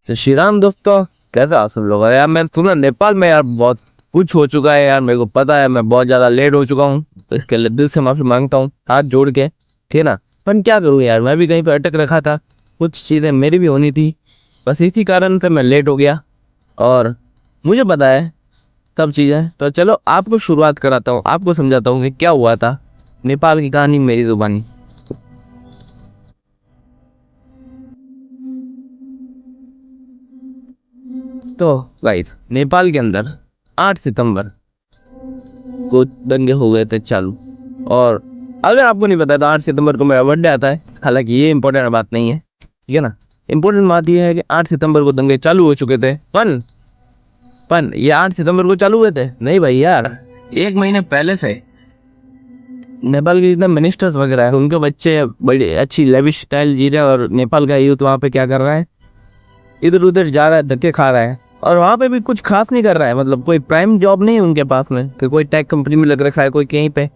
तो श्री राम दोस्तों, कैसे आप सब लोग? यार मैं सुना नेपाल में यार बहुत कुछ हो चुका है यार, मेरे को पता है। मैं बहुत ज्यादा लेट हो चुका हूँ, तो इसके लिए दिल से माफी मांगता हूँ हाथ जोड़ के, ठीक है ना। पर क्या करूँ यार, मैं भी कहीं पे अटक रखा था, कुछ चीजें मेरी भी होनी थी, बस इसी कारण से मैं लेट हो गया। और मुझे पता है सब चीजें, तो चलो आपको शुरुआत कराता हूँ, आपको समझाता हूँ कि क्या हुआ था। नेपाल की कहानी मेरी जुबानी। तो गाइस, नेपाल के अंदर 8 सितंबर को दंगे हो गए थे चालू। और अगर आपको नहीं पता तो 8 सितंबर को मेरा बर्थडे आता है, हालांकि ये इंपॉर्टेंट बात नहीं है, ठीक है ना। इंपॉर्टेंट बात ये है कि 8 सितंबर को दंगे चालू हो चुके थे, पन ये 8 सितंबर को चालू हुए थे नहीं भाई यार, एक महीने पहले से नेपाल के जितने मिनिस्टर्स वगैरह है उनके बच्चे बड़ी अच्छी लेविश स्टाइल जी रहे हैं, और नेपाल का यूथ वहाँ पे क्या कर रहा है, इधर उधर जा रहा है, धक्के खा रहा है। और वहाँ पे भी कुछ खास नहीं कर रहा है, मतलब कोई प्राइम जॉब नहीं है उनके पास में कि कोई टेक कंपनी में लग रखा है, कोई कहीं पे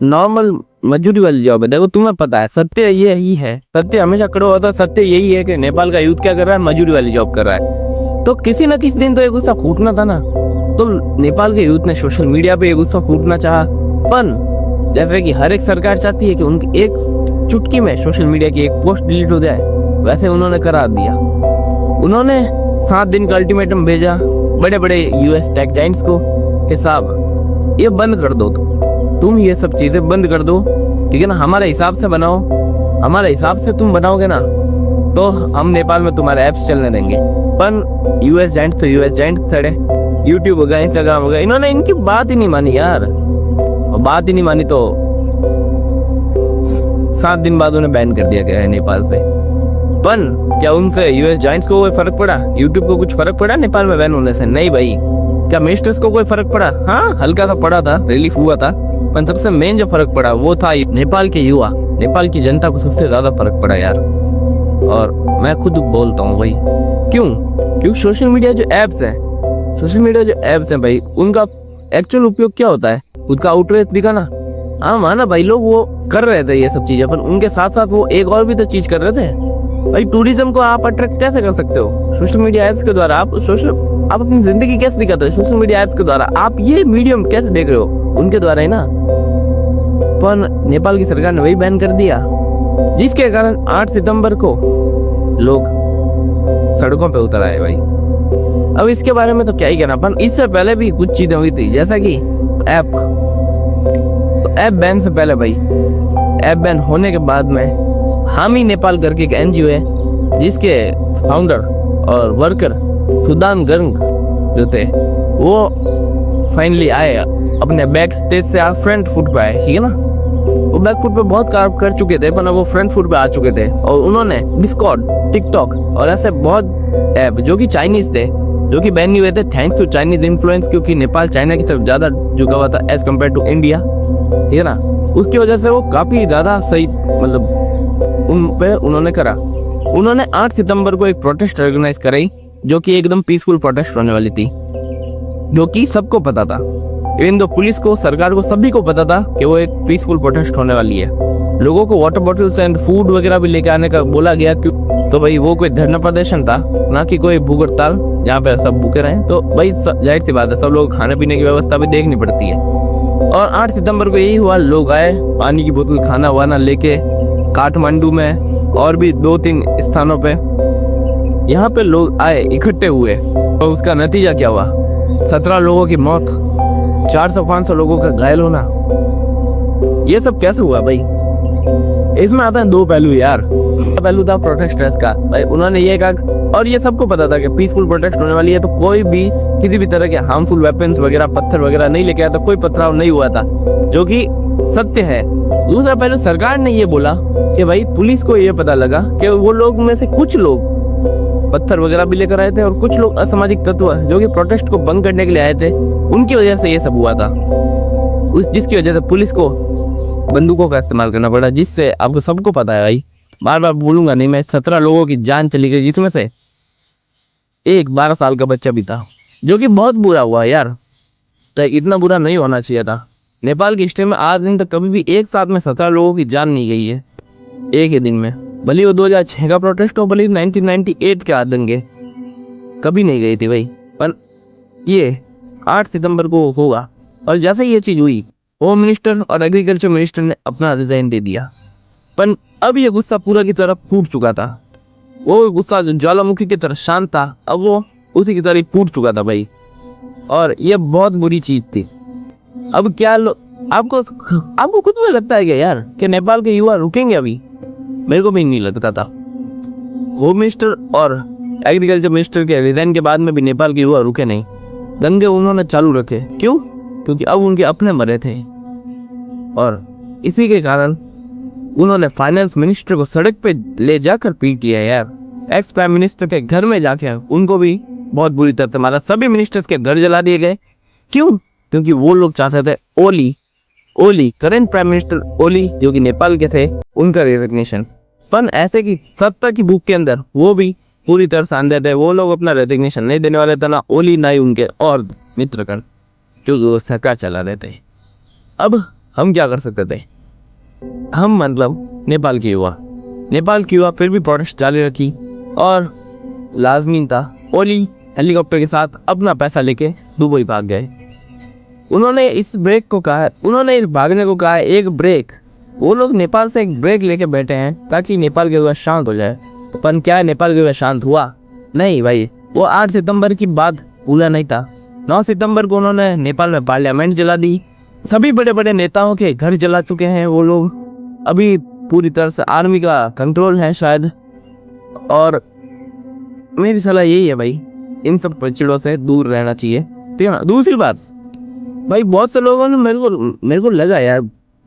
नॉर्मल मजदूरी वाली जॉब है। देखो तुम्हें पता है, सत्य ये ही है, सत्य हमेशा कड़वा होता है। सत्य यही है कि नेपाल का यूथ क्या कर रहा है, मजदूरी वाली जॉब कर रहा है। तो किसी न किसी दिन तो ये गुस्सा फूटना था ना। तो नेपाल के यूथ ने सोशल मीडिया पे ये गुस्सा फूटना चाहा, पर जैसे कि हर एक सरकार चाहती है कि उनकी एक चुटकी में सोशल मीडिया की एक पोस्ट डिलीट हो जाए, वैसे उन्होंने करा दिया। उन्होंने 7 दिन का अल्टीमेटम भेजा बड़े बड़े यूएस टेक जाइंट्स को, हिसाब ये बंद कर दो, तुम ये सब चीजें बंद कर दो, ठीक है ना। हमारे हिसाब से बनाओ, हमारे हिसाब से तुम बनाओगे ना तो हम नेपाल में तुम्हारे ऐप्स चलने देंगे। पर यूएस जाइंट्स तो यूएस जाइंट्स खड़े, यूट्यूब हो गया, इंस्टाग्राम हो गया, इन्होंने इनकी बात ही नहीं मानी यार। और बात ही नहीं मानी तो 7 दिन बाद उन्हें बैन कर दिया गया है नेपाल से। पर क्या उनसे यूएस जाइंट्स को कोई फर्क पड़ा? यूट्यूब को कुछ फर्क पड़ा नेपाल में बैन होने से? नहीं भाई। क्या मिनिस्टर्स को कोई फर्क पड़ा? हाँ हल्का सा पड़ा था, रिलीफ हुआ था, पर सबसे मेन जो फर्क पड़ा वो था नेपाल के युवा, नेपाल की जनता को सबसे ज्यादा फर्क पड़ा यार। और मैं खुद बोलता हूँ भाई, क्योंकि सोशल मीडिया जो एप्स हैं भाई, उनका एक्चुअल उपयोग क्या होता है? खुद का आउटरीच दिखाना। हाँ माना भाई, लोग वो कर रहे थे ये सब चीजें, पर उनके साथ साथ वो एक और भी तो चीज कर रहे थे भाई। टूरिज्म को आप अट्रैक्ट कैसे कर सकते हो? सोशल मीडिया एप्स के द्वारा। आप अपनी जिंदगी कैसे दिखाते हो? सोशल मीडिया एप्स के द्वारा। आप ये मीडियम कैसे देख रहे हो? उनके द्वारा ही ना। पर नेपाल की सरकार ने वही बैन कर दिया, जिसके कारण 8 सितंबर को लोग सड़कों पे उतर आए भाई। अब इसके बारे में तो क्या ही कहना, पर इससे पहले भी कुछ चीजें हुई थी, जैसा कि ऐप बैन से पहले भाई, ऐप बैन होने के बाद में हामी नेपाल करके एक एनजीओ है, जिसके फाउंडर और वर्कर सुदान गर्ग जो थे, वो फाइनली आए अपने बैक स्टेज से फ्रंट फुट पे आए, ठीक है ना। वो बैक फुट पे बहुत काम कर चुके थे, पर वो फ्रंट फुट पे आ चुके थे। और उन्होंने डिस्कॉर्ड, टिकटॉक और ऐसे बहुत ऐप जो कि चाइनीज थे, जो कि बैन नहीं हुए थे थैंक्स टू चाइनीज इन्फ्लुएंस, क्योंकि नेपाल चाइना की तरफ ज्यादा झुका हुआ था एज कम्पेयर टू इंडिया, ठीक है ना। उसकी वजह से वो काफी ज्यादा सही, मतलब उन पे उन्होंने करा। उन्होंने 8 सितंबर को एक प्रोटेस्ट ऑर्गेनाइज कराई, जो कि एकदम पीसफुल प्रोटेस्ट होने वाली थी, जो कि सबको पता था। इवन तो पुलिस को, सरकार को, सभी को पता था कि वो एक पीसफुल प्रोटेस्ट होने वाली है। लोगों को वाटर बॉटल्स एंड फूड वगैरह भी लेके आने का बोला गया, तो भाई वो कोई धरना प्रदर्शन था, ना कि कोई भूख हड़ताल जहाँ पे सब भूखे रहे। तो भाई जाहिर सी बात है, सब लोग खाने पीने की व्यवस्था भी देखनी पड़ती है। और 8 सितंबर को यही हुआ, लोग आए पानी की बोतल, खाना वाना लेके काठमांडू में और भी 2-3 स्थानों पे यहाँ पे लोग आए, इकट्ठे हुए। और उसका नतीजा क्या हुआ? 17 लोगों की मौत, 400-500 लोगों का घायल होना। ये सब कैसे हुआ भाई? इसमें आता है 2 पहलू यार। पहलू था प्रोटेस्टर्स का भाई, उन्होंने ये कहा, और ये सबको पता था कि पीसफुल प्रोटेस्ट होने वाली है, तो कोई भी किसी भी तरह के हार्मफुल वेपन्स वगैरह, पत्थर वगैरह नहीं लेके आया था, कोई पथराव नहीं हुआ था, जो कि सत्य है। दूसरा पहलू, सरकार ने ये बोला कि भाई पुलिस को ये पता लगा कि वो लोग में से कुछ लोग पत्थर वगैरह भी लेकर आए थे, और कुछ लोग असामाजिक तत्व जो कि प्रोटेस्ट को भंग करने के लिए आए थे, उनकी वजह से ये सब हुआ था। जिसकी वजह से पुलिस को बंदूकों का इस्तेमाल करना पड़ा, जिससे आपको सबको पता है भाई, बार बार बोलूंगा नहीं मैं, 17 लोगों की जान चली गई, जिसमें से एक 12 साल का बच्चा भी था, जो कि बहुत बुरा हुआ यार। तो इतना बुरा नहीं होना चाहिए था। नेपाल की हिस्ट्री में आज दिन तक कभी भी एक साथ में 17 लोगों की जान नहीं गई है एक ही दिन में, भले वो 2006 का प्रोटेस्ट हो, भले 1998 के दंगे, कभी नहीं गई थी भाई, पर ये 8 सितंबर को होगा। और जैसे ये चीज़ हुई, होम मिनिस्टर और एग्रीकल्चर मिनिस्टर ने अपना रिजाइन दे दिया। पर अब ये गुस्सा पूरा की तरह फूट चुका था। वो गुस्सा जो ज्वालामुखी की तरह शांत था, अब वो उसी की तरह फूट चुका था भाई। और ये बहुत बुरी चीज थी। अब क्या आपको आपको खुद में लगता है क्या यार कि नेपाल के युवा रुकेंगे अभी? मेरे को भी नहीं लगता था। होम मिनिस्टर और एग्रीकल्चर मिनिस्टर के रिजाइन के बाद में भी नेपाल के युवा रुके नहीं। दंगे उन्होंने चालू रखे। क्यों? क्योंकि अब उनके अपने मरे थे, और इसी के कारण उन्होंने फाइनेंस मिनिस्टर को सड़क पे ले जाकर पीट लिया यार। एक्स प्राइम मिनिस्टर के घर में जाके उनको भी बहुत बुरी तरह से मारा। सभी मिनिस्टर्स के घर जला दिए गए। क्यों? क्योंकि वो लोग चाहते थे ओली करंट प्राइम मिनिस्टर ओली जो कि नेपाल के थे, उनका रेजिग्नेशन। पर ऐसे की सत्ता की भूख के अंदर वो भी पूरी तरह से अंधे थे। वो लोग अपना रेजिग्नेशन नहीं देने वाले थे, ना ओली ना ही उनके और मित्रगण जो सरकार चला रहे थे। अब हम क्या कर सकते थे? हम मतलब नेपाल के युवा फिर भी प्रोटेस्ट जारी रखी, और लाजमी था ओली हेलीकॉप्टर के साथ अपना पैसा लेके दुबई भाग गए। उन्होंने इस भागने को कहा है एक ब्रेक। वो लोग नेपाल से एक ब्रेक लेके बैठे हैं ताकि नेपाल के युवा शांत हो जाए। पर क्या है, नेपाल के युवा शांत हुआ? नहीं भाई। वो 8 सितंबर की बात भूला नहीं था। 9 सितंबर को उन्होंने नेपाल में पार्लियामेंट जला दी। सभी बड़े बड़े नेताओं के घर जला चुके हैं वो लोग। अभी पूरी तरह से आर्मी का कंट्रोल है शायद। और मेरी सलाह यही है भाई, इन सब पचड़ों से दूर रहना चाहिए, ठीक है ना। दूसरी बात भाई, बहुत से लोगों ने मेरे को लगा यार,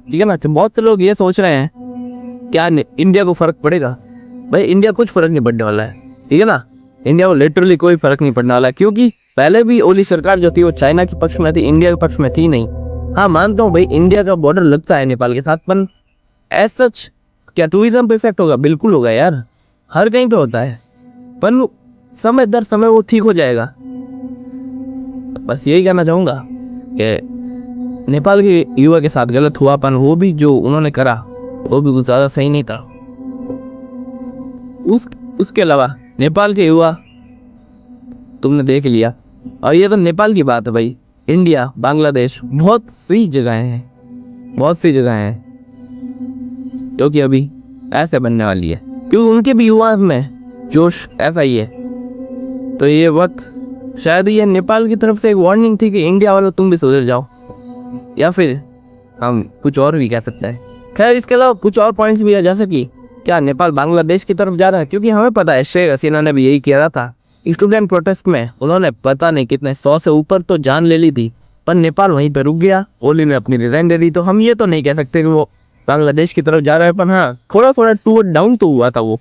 ठीक है ना, बहुत से लोग ये सोच रहे हैं क्या इंडिया को फर्क पड़ेगा? भाई इंडिया कुछ फर्क नहीं पड़ने वाला है, ठीक है ना। इंडिया को लिटरली कोई फर्क नहीं पड़ने वाला है, क्योंकि पहले भी ओली सरकार जो थी वो चाइना के पक्ष में थी, इंडिया के पक्ष में थी नहीं। हाँ मानता हूँ भाई, इंडिया का बॉर्डर लगता है नेपाल के साथ, पर एज सच क्या टूरिज्म पे इफेक्ट होगा? बिल्कुल होगा यार, हर कहीं पे होता है। पर समय दर समय वो ठीक हो जाएगा। बस यही कहना चाहूँगा कि नेपाल के युवा के साथ गलत हुआ, पर वो भी जो उन्होंने करा वो भी कुछ ज़्यादा सही नहीं था। उसके अलावा नेपाल के युवा तुमने देख लिया। और ये तो नेपाल की बात है भाई, इंडिया, बांग्लादेश, बहुत सी जगह हैं जो कि अभी ऐसे बनने वाली है, क्योंकि उनके भी युवा में जोश ऐसा ही है। तो ये वक्त शायद ये नेपाल की तरफ से एक वार्निंग थी कि इंडिया वालों तुम भी सुधर जाओ, या फिर हम कुछ और भी कह सकते हैं। खैर इसके अलावा कुछ और पॉइंट्स भी है, जैसे कि क्या नेपाल बांग्लादेश की तरफ जा रहा है? क्योंकि हमें पता है शेख हसीना ने भी यही किया था। स्टूडेंट प्रोटेस्ट में उन्होंने पता नहीं कितने 100 से ऊपर तो जान ले ली थी, पर नेपाल वहीं पर रुक गया। ओली ने अपनी रिजाइन दे दी। तो हम ये तो नहीं कह सकते कि वो बांग्लादेश की तरफ जा रहा है, पर हाँ थोड़ा थोड़ा टूवर्ड डाउन तो हुआ था वो,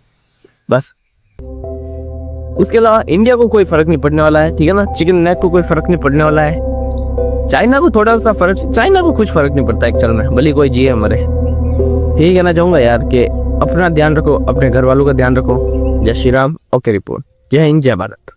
बस। उसके अलावा इंडिया को कोई फर्क नहीं पड़ने वाला है, ठीक है ना। चिकन नेक को कोई फर्क नहीं पड़ने वाला है। चाइना को कुछ फर्क नहीं पड़ता एक्चुअल में, भले कोई जिए मरे। यही कहना चाहूंगा यार कि अपना ध्यान रखो, अपने घर वालों का ध्यान रखो। जय श्री राम। Okay report. जय हिंद, जय भारत।